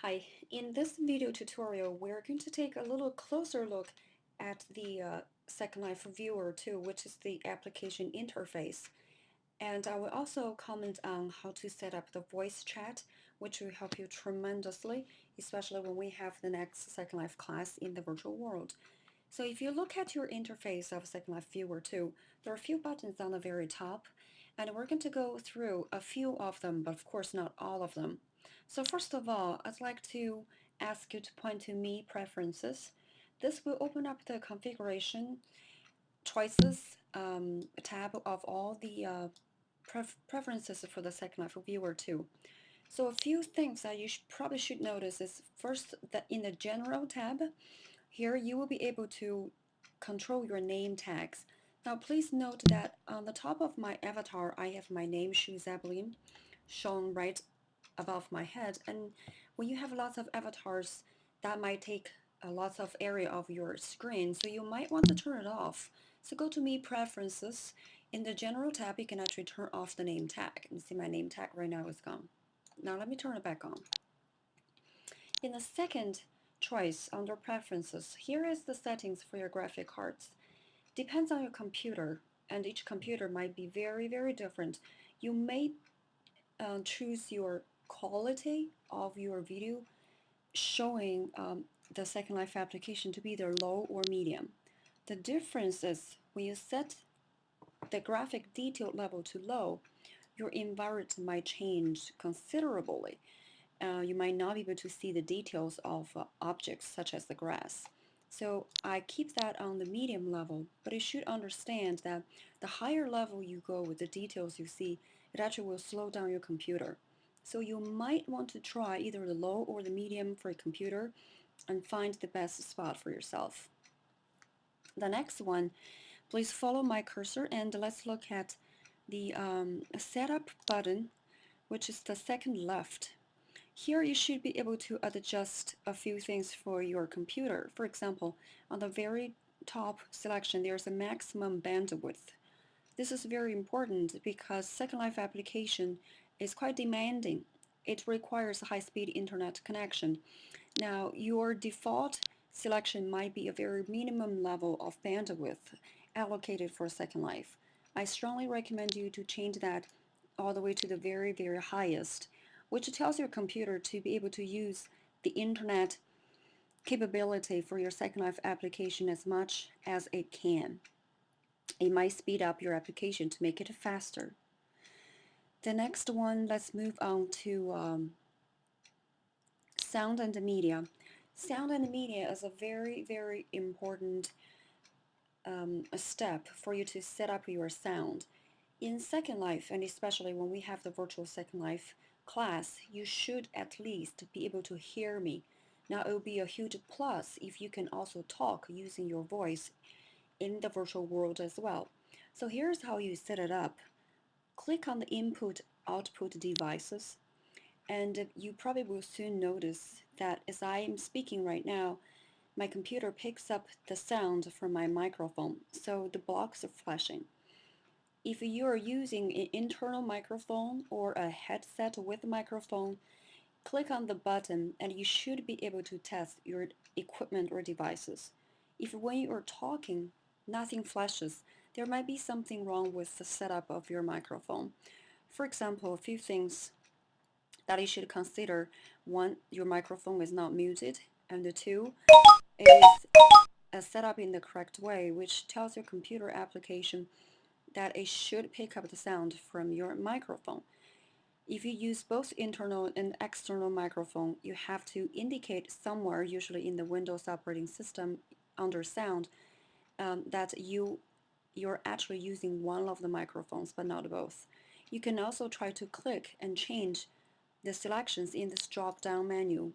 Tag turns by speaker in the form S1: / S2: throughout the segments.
S1: Hi, in this video tutorial, we're going to take a little closer look at the Second Life Viewer 2, which is the application interface. And I will also comment on how to set up the voice chat, which will help you tremendously, especially when we have the next Second Life class in the virtual world. So if you look at your interface of Second Life Viewer 2, there are a few buttons on the very top, and we're going to go through a few of them, but of course not all of them. So first of all, I'd like to ask you to point to Me Preferences. This will open up the configuration choices tab of all the preferences for the Second Life Viewer 2. So a few things that you probably should notice is first that in the General tab, here you will be able to control your name tags. Now please note that on the top of my avatar I have my name Shu Zeppelin shown right above my head, and when you have lots of avatars that might take a lot of area of your screen, so you might want to turn it off. So go to Me Preferences. In the General tab you can actually turn off the name tag. You see my name tag right now is gone. Now let me turn it back on. In the second choice under Preferences, here is the settings for your graphic cards. Depends on your computer, and each computer might be very different. You may choose your quality of your video showing the Second Life application to be either low or medium. The difference is when you set the graphic detail level to low, your environment might change considerably. You might not be able to see the details of objects such as the grass. So I keep that on the medium level, but you should understand that the higher level you go with the details you see, it actually will slow down your computer. So you might want to try either the low or the medium for a computer and find the best spot for yourself. The next one, please follow my cursor and let's look at the setup button, which is the second left. Here you should be able to adjust a few things for your computer. For example, on the very top selection there's a maximum bandwidth. This is very important because Second Life application is quite demanding. It requires a high-speed internet connection. Now your default selection might be a very minimum level of bandwidth allocated for Second Life. I strongly recommend you to change that all the way to the very highest, which tells your computer to be able to use the internet capability for your Second Life application as much as it can. It might speed up your application to make it faster. The next one, let's move on to sound and media. Sound and media is a very important a step for you to set up your sound. In Second Life, and especially when we have the virtual Second Life class, you should at least be able to hear me. Now it will be a huge plus if you can also talk using your voice in the virtual world as well. So here's how you set it up. Click on the input output devices, and you probably will soon notice that as I am speaking right now, my computer picks up the sound from my microphone, so the blocks are flashing. If you are using an internal microphone or a headset with a microphone, click on the button and you should be able to test your equipment or devices. If when you are talking, nothing flashes, there might be something wrong with the setup of your microphone. For example, a few things that you should consider. One, your microphone is not muted, and two, it is set up in the correct way, which tells your computer application that it should pick up the sound from your microphone. If you use both internal and external microphone, you have to indicate somewhere, usually in the Windows operating system under sound, that you're actually using one of the microphones but not both. You can also try to click and change the selections in this drop-down menu.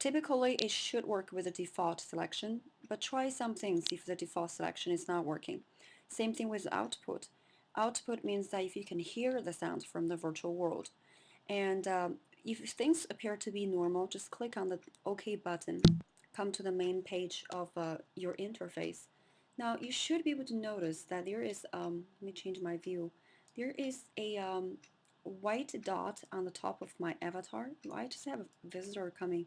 S1: Typically, it should work with the default selection, but try some things if the default selection is not working. Same thing with output. Output means that if you can hear the sound from the virtual world. And if things appear to be normal, just click on the OK button. Come to the main page of your interface. Now, you should be able to notice that there is, let me change my view, there is a white dot on the top of my avatar. I just have a visitor coming.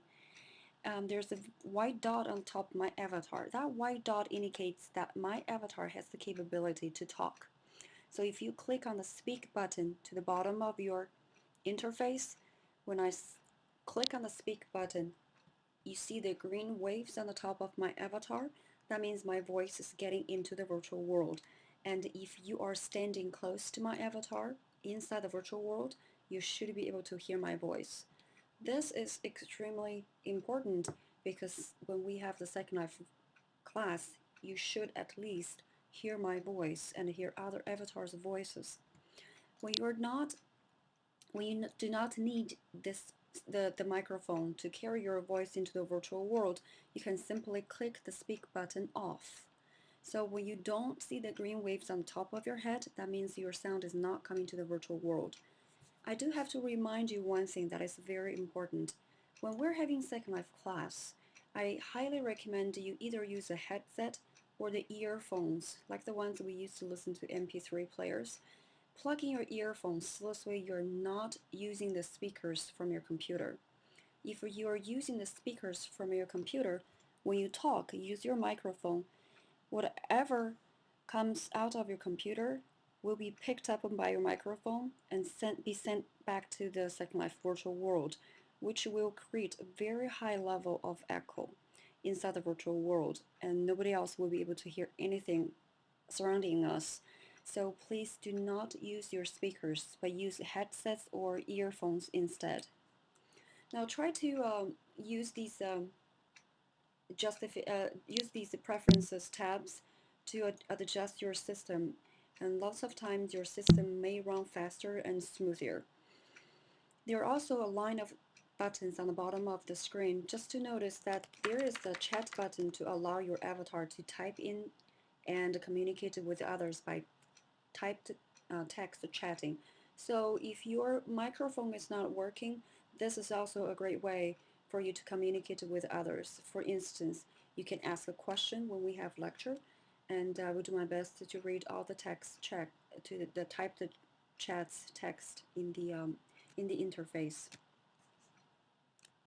S1: There's a white dot on top of my avatar. That white dot indicates that my avatar has the capability to talk. So if you click on the speak button to the bottom of your interface, when I click on the speak button, you see the green waves on the top of my avatar. That means my voice is getting into the virtual world. And if you are standing close to my avatar inside the virtual world, you should be able to hear my voice. This is extremely important because when we have the Second Life class, you should at least hear my voice and hear other avatars' voices. When you're not, when you do not need the microphone to carry your voice into the virtual world, you can simply click the speak button off. So when you don't see the green waves on top of your head, that means your sound is not coming to the virtual world. I do have to remind you one thing that is very important. When we're having Second Life class, I highly recommend you either use a headset or the earphones, like the ones we use to listen to MP3 players. Plug in your earphones so this way you're not using the speakers from your computer. If you are using the speakers from your computer, when you talk, use your microphone. Whatever comes out of your computer will be picked up by your microphone and be sent back to the Second Life virtual world, which will create a very high level of echo inside the virtual world, and nobody else will be able to hear anything surrounding us. So please do not use your speakers, but use headsets or earphones instead. Now try to use these use these preferences tabs to adjust your system, and lots of times your system may run faster and smoother. There are also a line of buttons on the bottom of the screen. Just to notice that there is a chat button to allow your avatar to type in and communicate with others by typed text chatting. So if your microphone is not working, this is also a great way for you to communicate with others. For instance, you can ask a question when we have lecture, and I will do my best to read all the text check to the typed chats text in the interface.